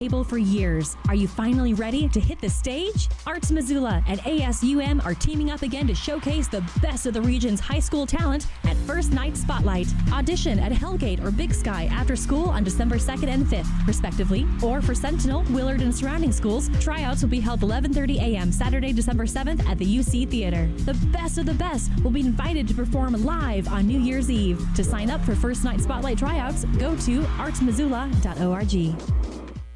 Able for years. Are you finally ready to hit the stage? Arts Missoula and ASUM are teaming up again to showcase the best of the region's high school talent at First Night Spotlight. Audition at Hellgate or Big Sky after school on December 2nd and 5th, respectively. Or for Sentinel, Willard, and surrounding schools, tryouts will be held 11:30 a.m. Saturday, December 7th at the UC Theater. The best of the best will be invited to perform live on New Year's Eve. To sign up for First Night Spotlight tryouts, go to artsmissoula.org.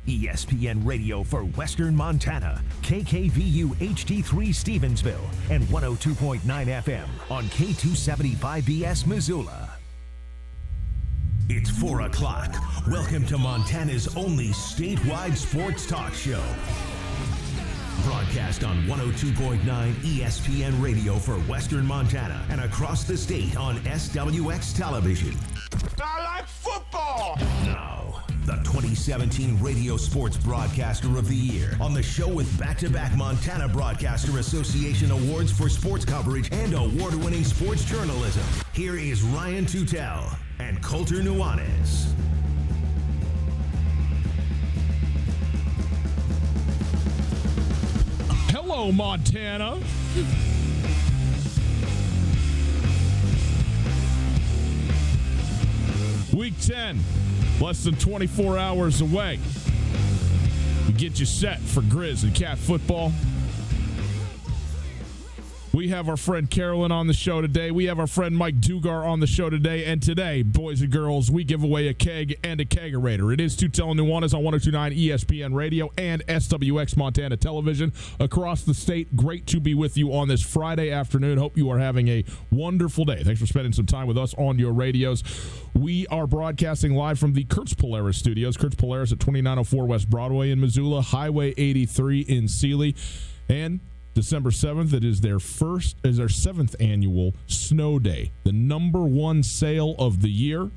ESPN Radio for Western Montana, KKVU HD3 Stevensville, and 102.9 FM on K275BS Missoula. It's 4 o'clock. Welcome to Montana's only statewide sports talk show. Broadcast on 102.9 ESPN Radio for Western Montana and across the state on SWX Television. I like football! Now, the 2017 Radio Sports Broadcaster of the Year on the show with back-to-back Montana Broadcaster Association awards for sports coverage and award-winning sports journalism. Here is Ryan Tootell and Coulter Nuanez. Hello, Montana. Week 10, less than 24 hours away. We get you set for Grizz and Cat football. We have our friend Carolyn on the show today. We have our friend Mike Dugar on the show today. And today, boys and girls, we give away a keg and a kegerator. It is Tootell and Nuanez on 102.9 ESPN Radio and SWX Montana Television across the state. Great to be with you on this Friday afternoon. Hope you are having a wonderful day. Thanks for spending some time with us on your radios. We are broadcasting live from the Kurtz Polaris studios. Kurtz Polaris at 2904 West Broadway in Missoula, Highway 83 in Sealy. And December 7th, it is their 7th annual snow day, the number one sale of the year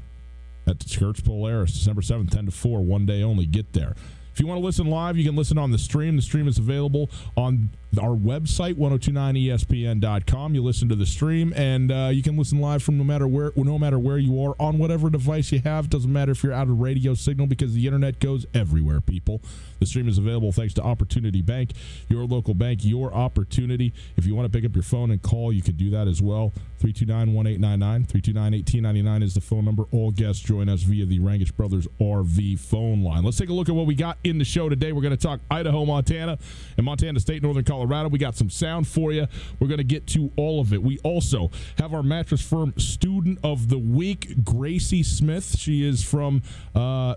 at the Kurtz Polaris, December 7th, 10 to 4, one day only. Get there. If you want to listen live, you can listen on the stream. The stream is available on our website, 1029ESPN.com. You listen to the stream, and you can listen live from no matter where you are on whatever device you have. Doesn't matter if you're out of radio signal because the internet goes everywhere, people. The stream is available thanks to Opportunity Bank, your local bank, your opportunity. If you want to pick up your phone and call, you can do that as well. 329-1899, 329-1899 is the phone number. All guests join us via the Rangish Brothers RV phone line. Let's take a look at what we got in the show today. We're going to talk Idaho, Montana, and Montana State, Northern Colorado. We got some sound for you. We're going to get to all of it. We also have our Mattress Firm Student of the Week, Gracie Smith. She is from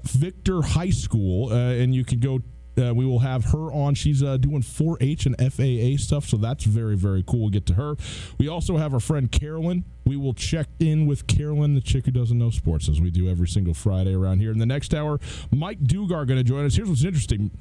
Victor High School, and you can go. We will have her on. She's doing 4-H and FAA stuff, so that's very, very cool. We'll get to her. We also have our friend Carolyn. We will check in with Carolyn, the chick who doesn't know sports, as we do every single Friday around here. In the next hour, Mike Dugar going to join us. Here's what's interesting.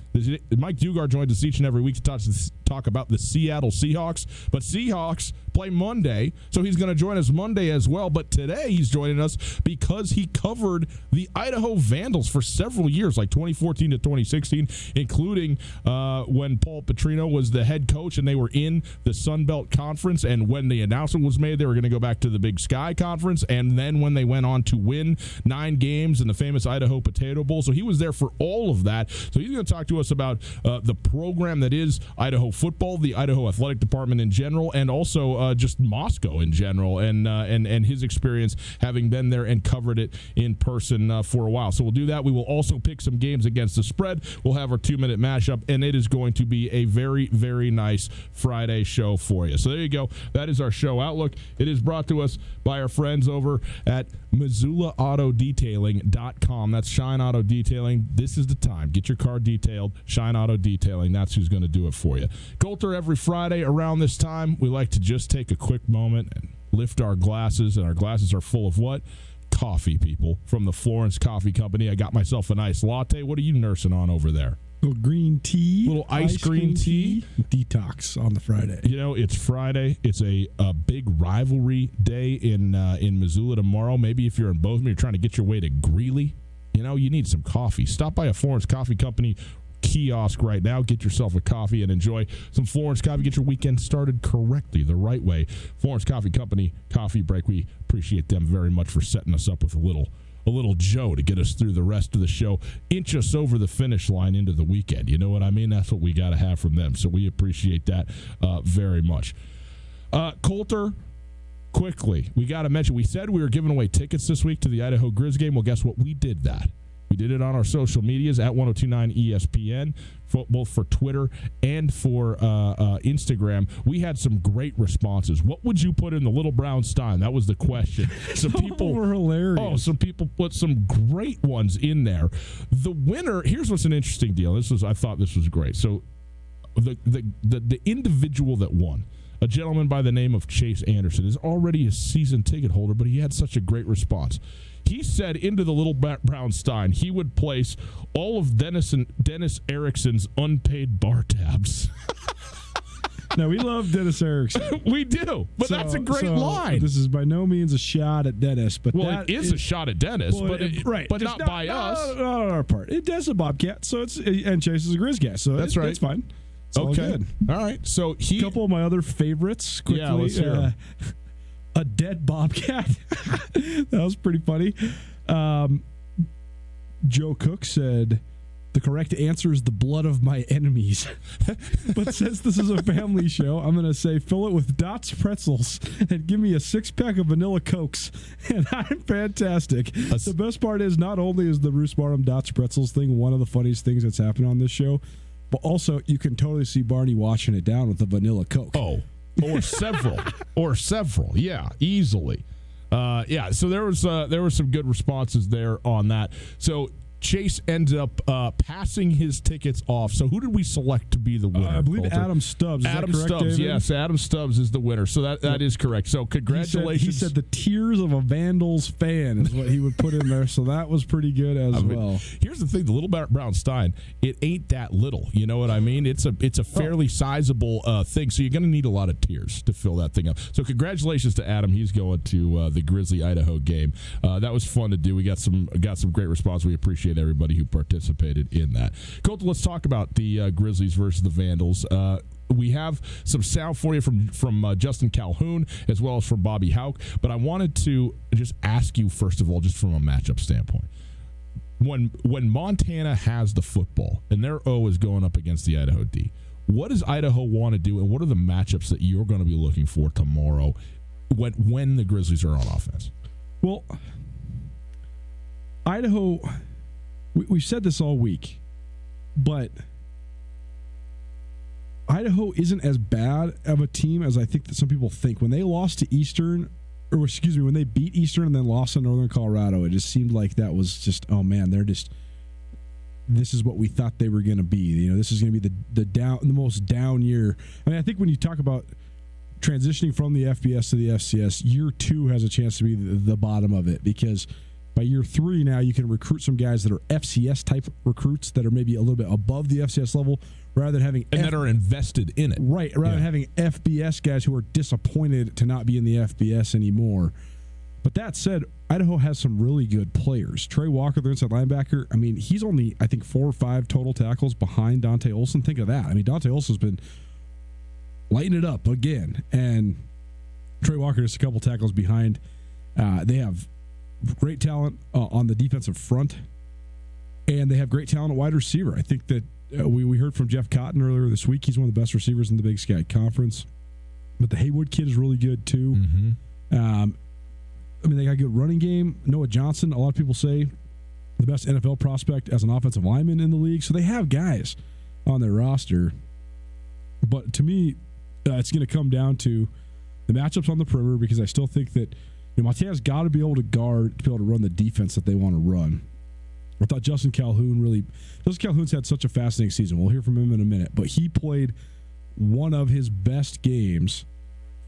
Mike Dugar joins us each and every week to talk about the Seattle Seahawks. But Seahawks play Monday, so he's going to join us Monday as well. But today he's joining us because he covered the Idaho Vandals for several years, like 2014 to 2016, including when Paul Petrino was the head coach and they were in the Sun Belt Conference. And when the announcement was made, they were going to go back to the Big Sky Conference, and then when they went on to win 9 games in the famous Idaho Potato Bowl. So he was there for all of that. So he's going to talk to us about the program that is Idaho football, the Idaho Athletic Department in general, and also just Moscow in general, and his experience having been there and covered it in person for a while. So we'll do that. We will also pick some games against the spread. We'll have our 2-minute mashup, and it is going to be a very, very nice Friday show for you. So there you go. That is our show outlook. It is brought to us by our friends over at MissoulaAutoDetailing.com. That's Shine Auto Detailing. This is the time. Get your car detailed. Shine Auto Detailing. That's who's going to do it for you. Coulter, every Friday around this time, we like to just take a quick moment and lift our glasses, and our glasses are full of what? Coffee, people. From the Florence Coffee Company, I got myself a nice latte. What are you nursing on over there? Little green tea. Little ice green tea. Detox on the Friday. You know, it's Friday. It's a big rivalry day in Missoula tomorrow. Maybe if you're in Bozeman, you're trying to get your way to Greeley. You know, you need some coffee. Stop by a Florence Coffee Company kiosk right now. Get yourself a coffee and enjoy some Florence coffee. Get your weekend started correctly, the right way. Florence Coffee Company, Coffee Break. We appreciate them very much for setting us up with a little Joe to get us through the rest of the show, inch us over the finish line into the weekend. You know what I mean? That's what we got to have from them. So we appreciate that very much. Coulter, quickly, we got to mention, we said we were giving away tickets this week to the Idaho Grizz game. Well, guess what? We did that. We did it on our social medias at 1029 ESPN, both for Twitter and for Instagram. We had some great responses. What would you put in the Little Brown Stein? That was the question. Some people were hilarious. Oh, some people put some great ones in there. The winner, here's what's an interesting deal. I thought this was great. So the individual that won, a gentleman by the name of Chase Anderson, is already a season ticket holder, but he had such a great response. He said into the Little Brown Stein he would place all of Dennis Erickson's unpaid bar tabs. Now, we love Dennis Erickson. We do, but that's a great line. This is by no means a shot at Dennis. But it is a shot at Dennis, right. But not by us. Not on our part. Dennis is a Bobcat, and Chase is a Grizz guy, so that's right. It's fine. It's okay. all good. All right. So a couple of my other favorites, quickly. Yeah, let's hear 'em. A dead Bobcat. That was pretty funny. Joe Cook said, the correct answer is the blood of my enemies. But since this is a family show, I'm going to say fill it with Dots pretzels and give me a 6-pack of vanilla Cokes. And I'm fantastic. The best part is not only is the Bruce Barnum Dots pretzels thing one of the funniest things that's happened on this show, but also you can totally see Barney washing it down with the vanilla Coke. Oh, or several. Yeah, easily. So there were some good responses there on that. So Chase ended up passing his tickets off. So who did we select to be the winner? I believe Coulter? Adam Stubbs. Is Adam that correct, Stubbs, David? yes. Adam Stubbs is the winner. So that is correct. So congratulations. He said the tears of a Vandals fan is what he would put in there. So that was pretty good as well. Here's the thing: the Little Brown Stein, it ain't that little. You know what I mean? It's a fairly sizable thing. So you're going to need a lot of tears to fill that thing up. So congratulations to Adam. He's going to the Grizzly Idaho game. That was fun to do. We got some great response. We appreciate everybody who participated in that. Coulter, let's talk about the Grizzlies versus the Vandals. We have some sound for you from Justin Calhoun as well as from Bobby Houck, but I wanted to just ask you, first of all, just from a matchup standpoint, when Montana has the football and their O is going up against the Idaho D, what does Idaho want to do, and what are the matchups that you're going to be looking for tomorrow when the Grizzlies are on offense? Well, Idaho, we've said this all week, but Idaho isn't as bad of a team as I think that some people think. When they lost to Eastern, when they beat Eastern and then lost to Northern Colorado, it just seemed like that was just, oh man, this is what we thought they were going to be. You know, this is going to be the most down year. I mean, I think when you talk about transitioning from the FBS to the FCS, year 2 has a chance to be the bottom of it, because by year 3 now you can recruit some guys that are FCS type recruits that are maybe a little bit above the FCS level, rather than having that are invested in it. Right, rather than having FBS guys who are disappointed to not be in the FBS anymore. But that said, Idaho has some really good players. Trey Walker, their inside linebacker, I mean, he's only, I think, 4 or 5 total tackles behind Dante Olson. Think of that. I mean, Dante Olson's been lighting it up again. And Trey Walker just a couple tackles behind. They have great talent on the defensive front, and they have great talent at wide receiver. I think that we heard from Jeff Cotton earlier this week. He's one of the best receivers in the Big Sky Conference. But the Haywood kid is really good, too. Mm-hmm. I mean, they got a good running game. Noah Johnson, a lot of people say, the best NFL prospect as an offensive lineman in the league. So they have guys on their roster. But to me, it's going to come down to the matchups on the perimeter, because I still think that Montana's got to be able to guard, to be able to run the defense that they want to run. I thought Justin Calhoun's had such a fascinating season. We'll hear from him in a minute. But he played one of his best games,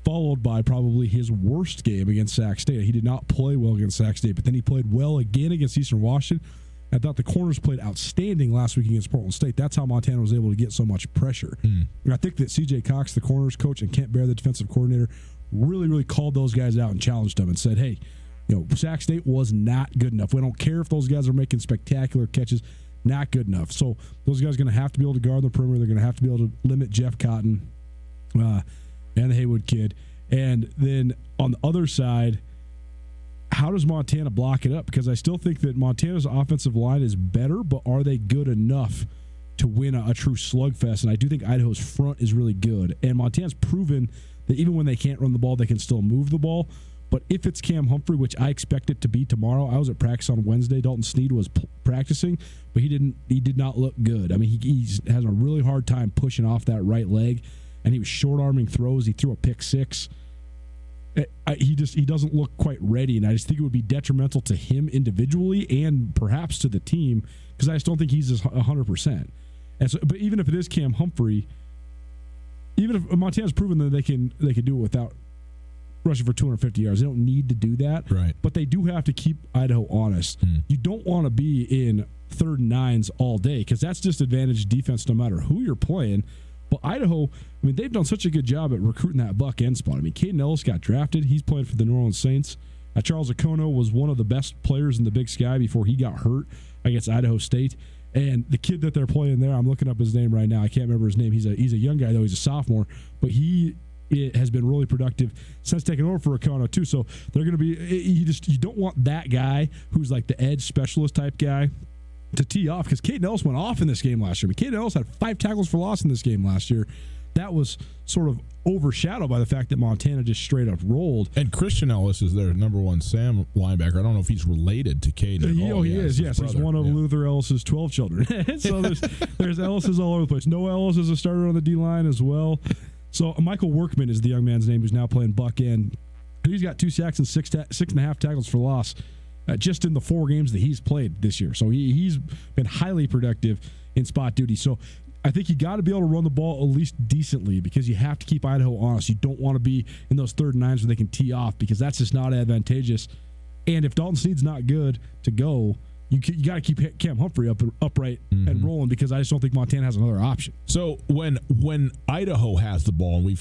followed by probably his worst game against Sac State. He did not play well against Sac State, but then he played well again against Eastern Washington. I thought the corners played outstanding last week against Portland State. That's how Montana was able to get so much pressure. And I think that C.J. Cox, the corners coach, and Kent Bear, the defensive coordinator, really, really called those guys out and challenged them and said, hey, Sac State was not good enough. We don't care if those guys are making spectacular catches. Not good enough. So those guys are going to have to be able to guard the perimeter. They're going to have to be able to limit Jeff Cotton and the Haywood kid. And then on the other side, how does Montana block it up? Because I still think that Montana's offensive line is better, but are they good enough to win a true slugfest? And I do think Idaho's front is really good. And Montana's proven that even when they can't run the ball, they can still move the ball. But if it's Cam Humphrey, which I expect it to be tomorrow, I was at practice on Wednesday. Dalton Sneed was practicing, but he did not look good. I mean, he's has a really hard time pushing off that right leg, and he was short-arming throws. He threw a pick six. He doesn't look quite ready, and I just think it would be detrimental to him individually and perhaps to the team because I just don't think he's 100%. And so, but even if it is Cam Humphrey, even if Montana's proven that they can do it without rushing for 250 yards, they don't need to do that. Right. But they do have to keep Idaho honest. You don't want to be in 3rd and 9s all day because that's disadvantaged defense no matter who you're playing. But Idaho, I mean, they've done such a good job at recruiting that buck end spot. I mean, Caden Ellis got drafted. He's playing for the New Orleans Saints. Charles Okono was one of the best players in the Big Sky before he got hurt against Idaho State. And the kid that they're playing there, I'm looking up his name right now. I can't remember his name. He's a young guy, though. He's a sophomore. But he has been really productive since taking over for Okono, too. So they're going to be – you don't want that guy who's like the edge specialist type guy to tee off because Caden Ellis went off in this game last year. I mean, Caden Ellis had 5 tackles for loss in this game last year. That was sort of overshadowed by the fact that Montana just straight up rolled. And Christian Ellis is their number 1 Sam linebacker. I don't know if he's related to Caden at all. He is, yes. He's one of Luther Ellis's 12 children. So there's Ellis's all over the place. Noah Ellis is a starter on the D-line as well. So Michael Workman is the young man's name who's now playing buck end. He's got 2 sacks and 6.5 tackles for loss just in the 4 games that he's played this year. So he's been highly productive in spot duty. So I think you got to be able to run the ball at least decently because you have to keep Idaho honest. You don't want to be in those 3rd and 9s where they can tee off because that's just not advantageous. And if Dalton Sneed's not good to go, you got to keep Cam Humphrey upright and rolling because I just don't think Montana has another option. So when Idaho has the ball, and we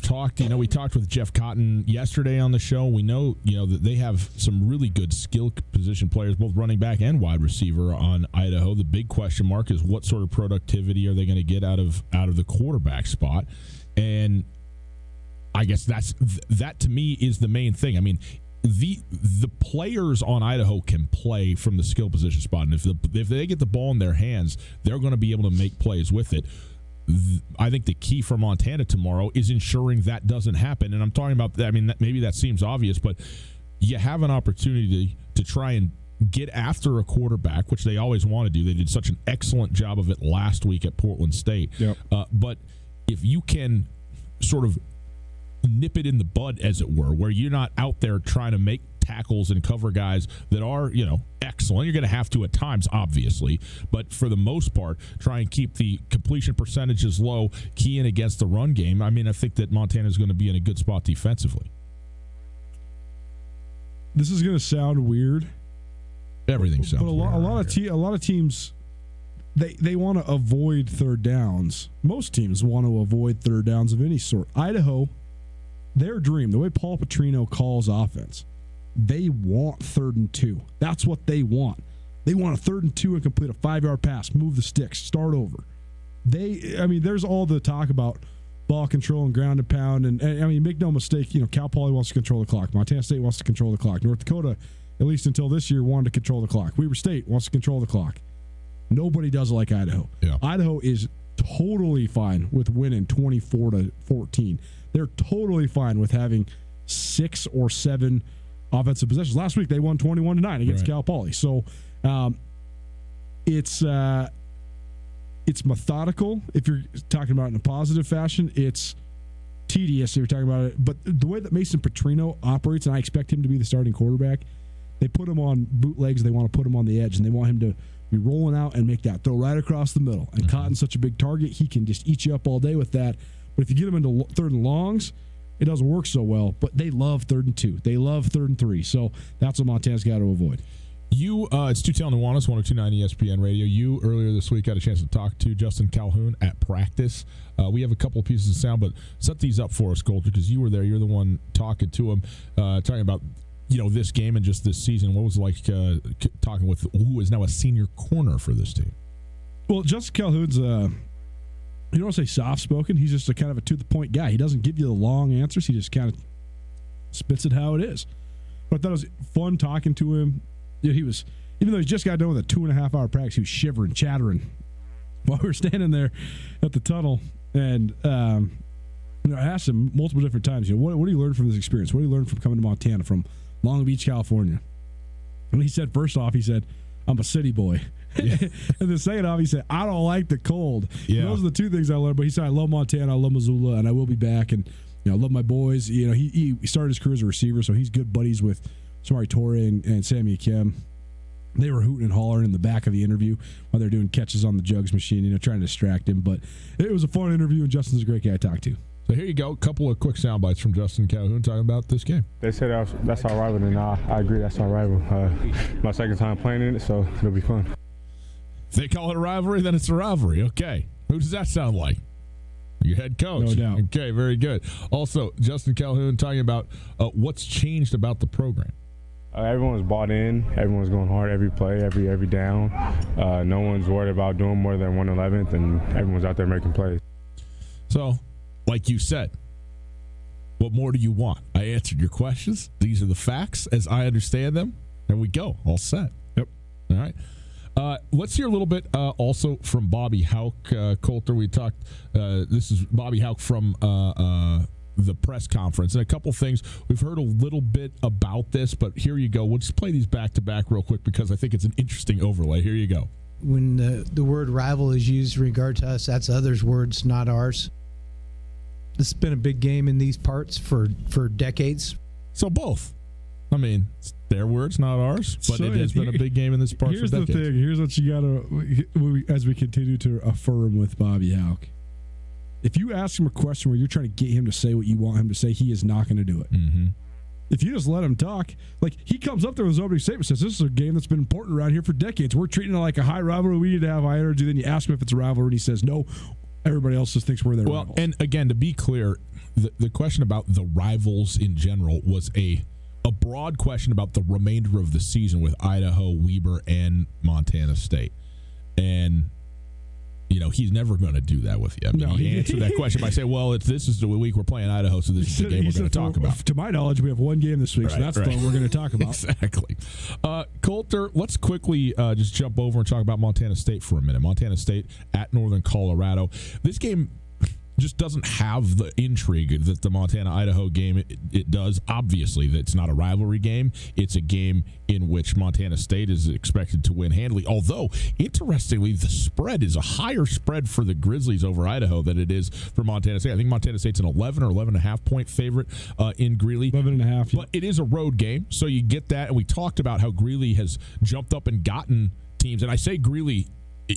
talked with Jeff Cotton yesterday on the show. We know that they have some really good skill position players, both running back and wide receiver on Idaho. The big question mark is what sort of productivity are they going to get out of the quarterback spot, and I guess that to me is the main thing. I mean, the players on Idaho can play from the skill position spot, and if they get the ball in their hands, they're going to be able to make plays with it. I think the key for Montana tomorrow is ensuring that doesn't happen, and I'm talking about, I mean, maybe that seems obvious, but you have an opportunity to try and get after a quarterback, which they always want to do. They did such an excellent job of it last week at Portland State. Yep. But if you can sort of nip it in the bud, as it were, where you're not out there trying to make tackles and cover guys that are, excellent. You're going to have to at times, obviously, but for the most part, try and keep the completion percentages low, key in against the run game. I mean, I think that Montana is going to be in a good spot defensively. This is going to sound weird. Everything sounds weird. But a lot of teams, they want to avoid 3rd downs. Most teams want to avoid 3rd downs of any sort. Idaho, their dream, the way Paul Petrino calls offense, they want 3rd and 2. That's what they want. They want a 3rd and 2 and complete a 5-yard pass, move the sticks, start over. There's all the talk about ball control and ground and pound, and I mean, make no mistake, Cal Poly wants to control the clock. Montana State wants to control the clock. North Dakota, at least until this year, wanted to control the clock. Weber State wants to control the clock. Nobody does it like Idaho. Yeah. Idaho is totally fine with winning 24-14. They're totally fine with having 6 or 7 offensive possessions. Last week they won 21-9 against Cal Poly. So it's methodical if you're talking about it in a positive fashion. It's tedious if you're talking about it. But the way that Mason Petrino operates, and I expect him to be the starting quarterback, they put him on bootlegs. They want to put him on the edge, and they want him to be rolling out and make that throw right across the middle. And Cotton's such a big target, he can just eat you up all day with that. But if you get them into 3rd and longs, it doesn't work so well. But they love 3rd and 2. They love 3rd and 3. So that's what Montana's got to avoid. It's Tootell Nuanez, 102.9 ESPN Radio. You, earlier this week, got a chance to talk to Justin Calhoun at practice. We have a couple of pieces of sound, but set these up for us, Coulter, because you were there. You're the one talking to him, talking about this game and just this season. What was it like talking with who is now a senior corner for this team? Well, Justin Calhoun's you don't want to say soft-spoken. He's just a kind of a to-the-point guy. He doesn't give you the long answers. He just kind of spits it how it is. But I thought it was fun talking to him. He was, even though he just got done with a 2.5 hour practice, he was shivering, chattering while we were standing there at the tunnel. And I asked him multiple different times, what do you learn from this experience? What do you learn from coming to Montana, from Long Beach, California? And he said, first off, I'm a city boy. Yeah. And then second off, he said, I don't like the cold. Yeah. Those are the two things I learned. But he said, I love Montana, I love Missoula, and I will be back. And I love my boys. He started his career as a receiver, so he's good buddies with Samari Torre and Sammy Akem. They were hooting and hollering in the back of the interview while they're doing catches on the jugs machine, trying to distract him. But it was a fun interview, and Justin's a great guy to talk to. So here you go, a couple of quick sound bites from Justin Calhoun talking about this game. They said that's our rival, and I agree that's our rival. My second time playing in it, so it'll be fun. If they call it a rivalry, then it's a rivalry. Okay. Who does that sound like? Your head coach. No doubt. Okay, very good. Also, Justin Calhoun talking about what's changed about the program. Everyone's bought in. Everyone's going hard every play, every down. No one's worried about doing more than 1/11th, and everyone's out there making plays. So, like you said, what more do you want? I answered your questions. These are the facts as I understand them. There we go. All set. Yep. All right. Let's hear a little bit also from Bobby Hauck. Coulter, we talked. This is Bobby Hauck from the press conference. And a couple things. We've heard a little bit about this, but here you go. We'll just play these back-to-back real quick because I think it's an interesting overlay. Here you go. When the word rival is used in regard to us, that's others' words, not ours. This has been a big game in these parts for decades. So both. I mean, it's their words, not ours, but it has been a big game in this part for decades. Here's the thing. Here's what you got to, as we continue to affirm with Bobby Hauck. If you ask him a question where you're trying to get him to say what you want him to say, he is not going to do it. Mm-hmm. If you just let him talk, like he comes up there with his opening statement, says, this is a game that's been important around here for decades. We're treating it like a high rivalry. We need to have high energy. Then you ask him if it's a rivalry, and he says, no. Everybody else just thinks we're their rivals. And again, to be clear, the question about the rivals in general was a broad question about the remainder of the season with Idaho, Weber, and Montana State. And, he's never going to do that with you. I mean, he answered that question by saying, well, this is the week we're playing Idaho, so this is the game we're going to talk about. To my knowledge, we have one game this week, so that's the one we're going to talk about. Exactly. Coulter, let's quickly just jump over and talk about Montana State for a minute. Montana State at Northern Colorado. This game just doesn't have the intrigue that the Montana-Idaho game it does. Obviously, it's not a rivalry game. It's a game in which Montana State is expected to win handily. Although, interestingly, the spread is a higher spread for the Grizzlies over Idaho than it is for Montana State. I think Montana State's an 11 or 11.5 point favorite in Greeley. 11.5. But it is a road game, so you get that. And we talked about how Greeley has jumped up and gotten teams. And I say Greeley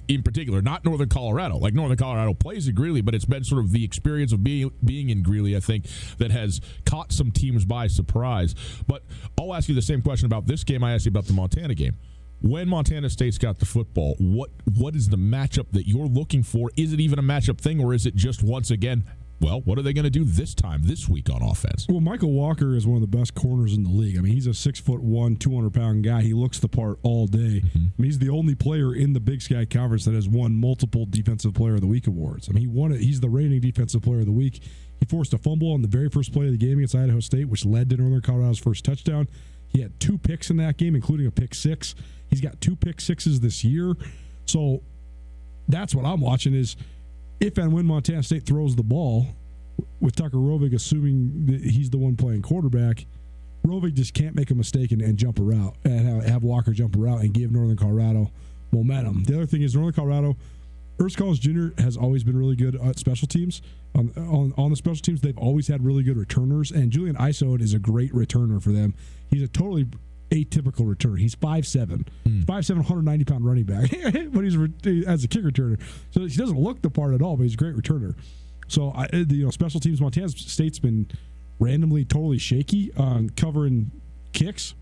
in particular, not Northern Colorado. Like Northern Colorado plays in Greeley, but it's been sort of the experience of being in Greeley, I think, that has caught some teams by surprise. But I'll ask you the same question about this game I asked you about the Montana game. When Montana State's got the football, what is the matchup that you're looking for? Is it even a matchup thing, or is it just once again, well, what are they going to do this week on offense? Well, Michael Walker is one of the best corners in the league. I mean, he's a 6'1", 200-pound guy. He looks the part all day. Mm-hmm. I mean, he's the only player in the Big Sky Conference that has won multiple Defensive Player of the Week awards. I mean, he won it. He's the reigning Defensive Player of the Week. He forced a fumble on the very first play of the game against Idaho State, which led to Northern Colorado's first touchdown. He had 2 picks in that game, including a pick 6. He's got 2 pick 6s this year. So that's what I'm watching is if and when Montana State throws the ball, with Tucker Rovig assuming that he's the one playing quarterback, Rovig just can't make a mistake and jump a route and have Walker jump a route and give Northern Colorado momentum. The other thing is Northern Colorado, Ernst Collins Jr. has always been really good at special teams. On the special teams, they've always had really good returners, and Julian Isod is a great returner for them. He's a totally atypical returner. He's 5'7", 190-pound running back, but he's as a kick returner. So he doesn't look the part at all, but he's a great returner. So, special teams, Montana State's been randomly totally shaky on covering kicks.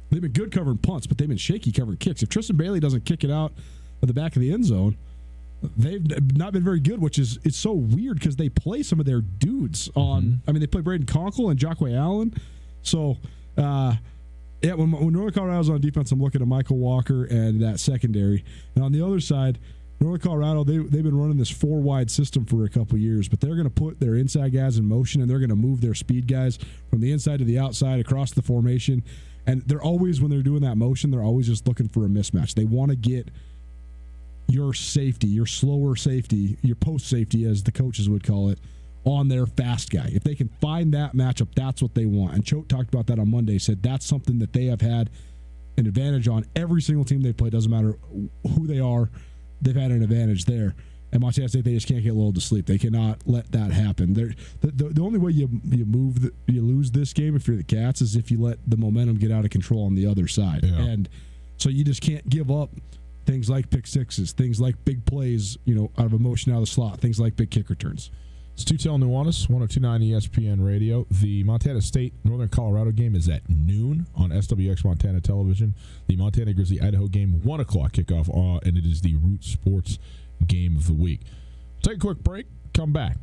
They've been good covering punts, but they've been shaky covering kicks. If Tristan Bailey doesn't kick it out of the back of the end zone, they've not been very good, it's so weird because they play some of their dudes on. I mean, they play Braden Conkle and Jacque Allen. So, when Northern Colorado's on defense, I'm looking at Michael Walker and that secondary. And on the other side, Northern Colorado, they've been running this 4-wide system for a couple years, but they're going to put their inside guys in motion, and they're going to move their speed guys from the inside to the outside across the formation. And they're always, when they're doing that motion, they're always just looking for a mismatch. They want to get your safety, your slower safety, your post safety, as the coaches would call it, on their fast guy. If they can find that matchup, that's what they want. And Choate talked about that on Monday, said that's something that they have had an advantage on. Every single team they play, doesn't matter who they are, they've had an advantage there. And Montana State, they just can't get lulled to sleep. They cannot let that happen. The only way you lose this game if you're the Cats is if you let the momentum get out of control on the other side. Yeah. And so you just can't give up things like pick sixes, things like big plays, out of emotion out of the slot, things like big kick returns. It's Tootell, Nuanez, 102.9 ESPN Radio. The Montana State Northern Colorado game is at noon on SWX Montana Television. The Montana Grizzly Idaho game, 1 o'clock kickoff, and it is the Root Sports game of the week. Take a quick break, come back.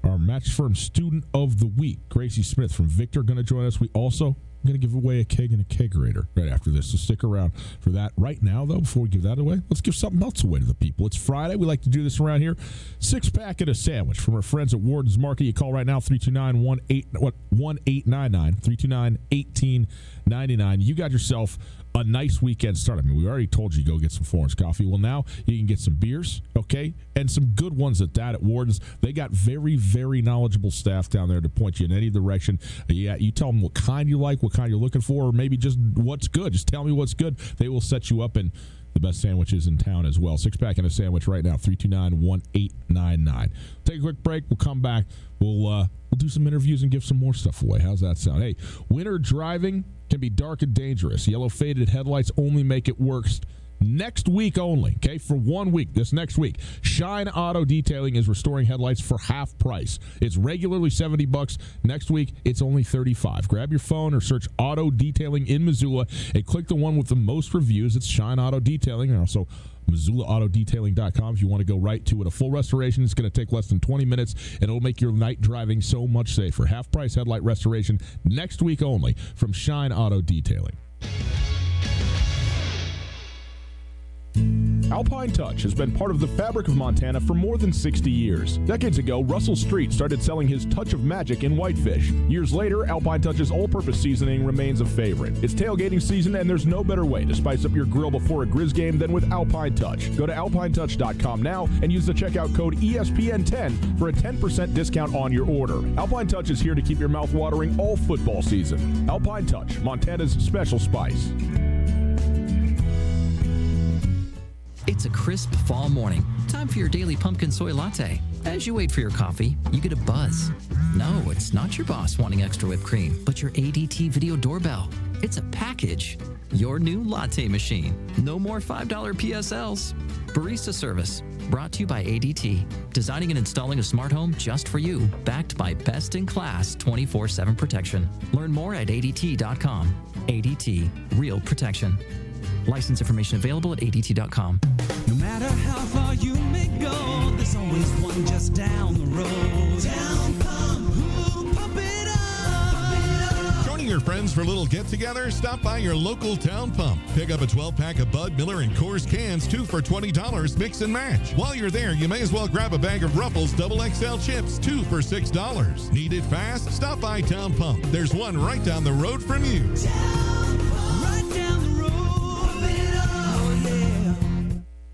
Our Match Firm Student of the Week, Gracie Smith from Victor, going to join us. We also going to give away a keg and a kegerator right after this, so stick around for that. Right now, though, before we give that away, let's give something else away to the people. It's Friday. We like to do this around here. 6-pack and a sandwich from our friends at Warden's Market. You call right now, 329-1899, 329-1899. You got yourself a nice weekend start. I mean, we already told you to go get some Florence coffee. Well, now you can get some beers, okay, and some good ones at that at Warden's. They got very, very knowledgeable staff down there to point you in any direction. You tell them what kind you like, what kind you're looking for, or maybe just what's good. Just tell me what's good. They will set you up in the best sandwiches in town as well. 6-pack and a sandwich right now, 329-1899. Take a quick break. We'll come back. We'll do some interviews and give some more stuff away. How's that sound? Hey, winter driving can be dark and dangerous. Yellow faded headlights only make it worse. Next week only, okay, for 1 week, this next week, Shine Auto Detailing is restoring headlights for half price. It's regularly $70. Next week, it's only $35. Grab your phone or search Auto Detailing in Missoula and click the one with the most reviews. It's Shine Auto Detailing, and also MissoulaAutoDetailing.com if you want to go right to it. A full restoration is going to take less than 20 minutes, and it'll make your night driving so much safer. Half price headlight restoration next week only from Shine Auto Detailing. Alpine Touch has been part of the fabric of Montana for more than 60 years. Decades ago, Russell Street started selling his touch of magic in whitefish. Years later, Alpine Touch's all-purpose seasoning remains a favorite. It's tailgating season, and there's no better way to spice up your grill before a Grizz game than with Alpine Touch. Go to alpinetouch.com now and use the checkout code ESPN10 for a 10% discount on your order. Alpine Touch is here to keep your mouth watering all football season. Alpine Touch, Montana's special spice. It's a crisp fall morning. Time for your daily pumpkin soy latte. As you wait for your coffee, you get a buzz. No, it's not your boss wanting extra whipped cream, but your ADT video doorbell. It's a package. Your new latte machine. No more $5 PSLs. Barista service. Brought to you by ADT. Designing and installing a smart home just for you. Backed by best-in-class 24/7 protection. Learn more at ADT.com. ADT. Real protection. License information available at ADT.com. No matter how far you may go, there's always one just down the road. Town Pump, who pump it up. Joining your friends for a little get-together? Stop by your local Town Pump. Pick up a 12-pack of Bud, Miller, and Coors cans, 2 for $20, mix and match. While you're there, you may as well grab a bag of Ruffles Double XL chips, 2 for $6. Need it fast? Stop by Town Pump. There's one right down the road from you. Town Pump, right down the road.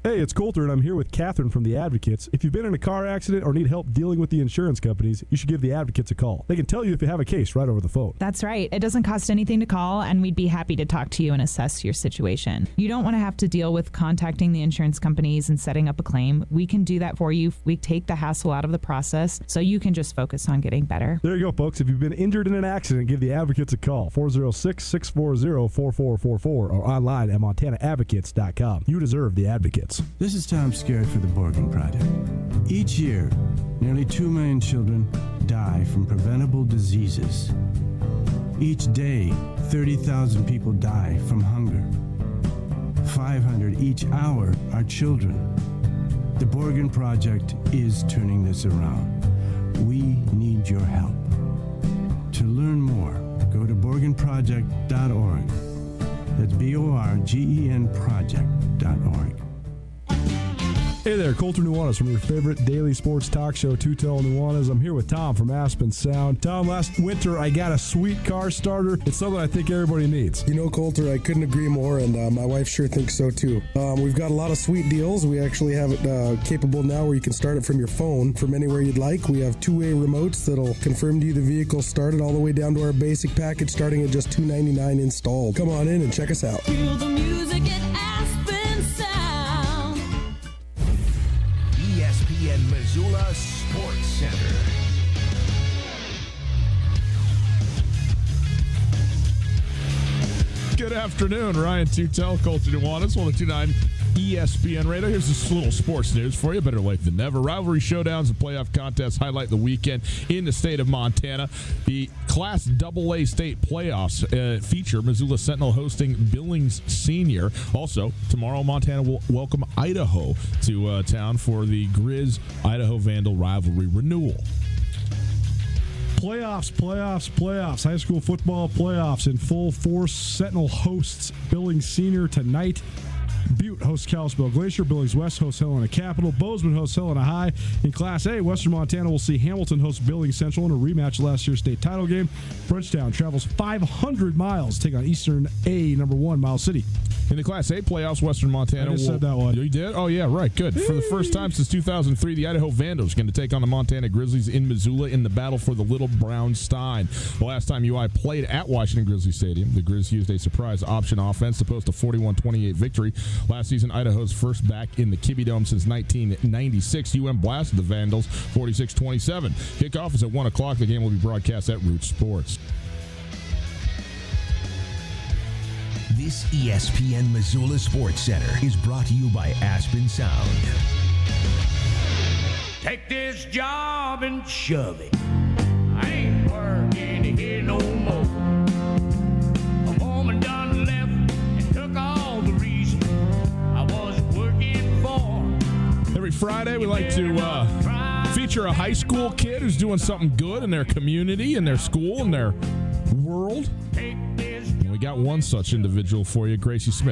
Hey, it's Coulter, and I'm here with Catherine from The Advocates. If you've been in a car accident or need help dealing with the insurance companies, you should give The Advocates a call. They can tell you if you have a case right over the phone. That's right. It doesn't cost anything to call, and we'd be happy to talk to you and assess your situation. You don't want to have to deal with contacting the insurance companies and setting up a claim. We can do that for you. We take the hassle out of the process, so you can just focus on getting better. There you go, folks. If you've been injured in an accident, give The Advocates a call, 406-640-4444, or online at montanaadvocates.com. You deserve The Advocates. This is Tom Skerritt for the Borgen Project. Each year, nearly 2 million children die from preventable diseases. Each day, 30,000 people die from hunger. 500 each hour are children. The Borgen Project is turning this around. We need your help. To learn more, go to borgenproject.org. That's BORGEN project.org. Hey there, Colter Nuanez from your favorite daily sports talk show, Tootell Nuanez. I'm here with Tom from Aspen Sound. Tom, last winter I got a sweet car starter. It's something I think everybody needs. You know, Colter, I couldn't agree more, and my wife sure thinks so too. We've got a lot of sweet deals. We actually have it capable now where you can start it from your phone from anywhere you'd like. We have two-way remotes that'll confirm to you the vehicle started all the way down to our basic package starting at just $299 installed. Come on in and check us out. Feel the music at Aspen Sound. ESPN Missoula Sports Center. Good afternoon, Ryan Tootell, Colter Nuanez, 102.9 ESPN Radio. Here's this little sports news for you. Better late than never. Rivalry showdowns and playoff contests highlight the weekend in the state of Montana. The Class AA state playoffs feature Missoula Sentinel hosting Billings Senior. Also, tomorrow Montana will welcome Idaho to town for the Grizz Idaho Vandal rivalry renewal. Playoffs. High school football playoffs in full force. Sentinel hosts Billings Senior tonight. Butte hosts Kalispell Glacier. Billings West hosts Helena Capital. Bozeman hosts Helena High. In Class A, Western Montana will see Hamilton host Billings Central in a rematch of last year's state title game. Bridgetown travels 500 miles to take on Eastern A number 1 Miles City. In the Class A playoffs, Western Montana I just said that one. You did? Oh, yeah, right. Good. For the first time since 2003, the Idaho Vandals are going to take on the Montana Grizzlies in Missoula in the battle for the Little Brown Stein. The last time UI played at Washington Grizzly Stadium, the Grizz used a surprise option offense to post a 41-28 victory. Last season, Idaho's first back in the Kibbe Dome since 1996. UM blasted the Vandals 46-27. Kickoff is at 1 o'clock. The game will be broadcast at Root Sports. This ESPN Missoula Sports Center is brought to you by Aspen Sound. Take this job and shove it. I ain't working here no more. A woman done left and took all the reason I was working for. Every Friday, we like to feature a high school kid who's doing something good in their community, in their school, in their world. We got one such individual for you, Gracie Smith.